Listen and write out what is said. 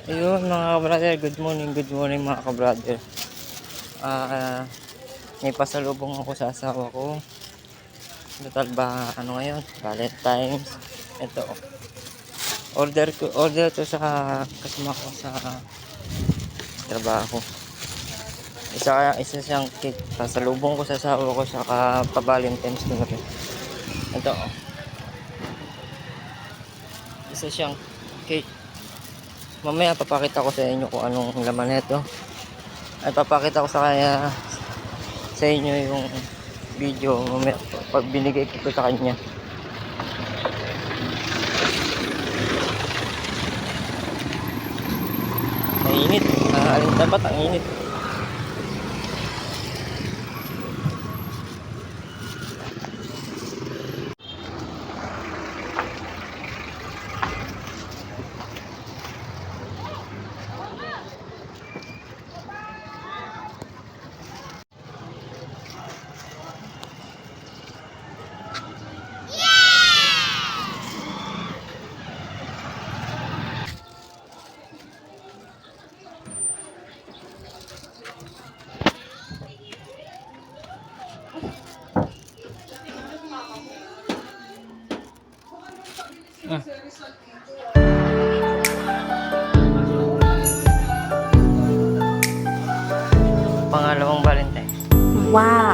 Ayun mga ka-brother, good morning mga ka-brother. May pasalubong ako sa asawa ko. Total ba, ano ngayon? Valentine's. Ito, order to sa kasama ko sa trabaho. Isa siyang cake. Pasalubong ko sa asawa ko sa pa-Valentine's ko na rin. Ito, isa siyang cake. Mamaya papakita ko sa inyo kung anong laman nito. Ay papakita ko sa inyo yung video mamaya pag binigay ko sa kanya. Mainit. Alin dapat ang init. Pangalawang Valentine. Wow.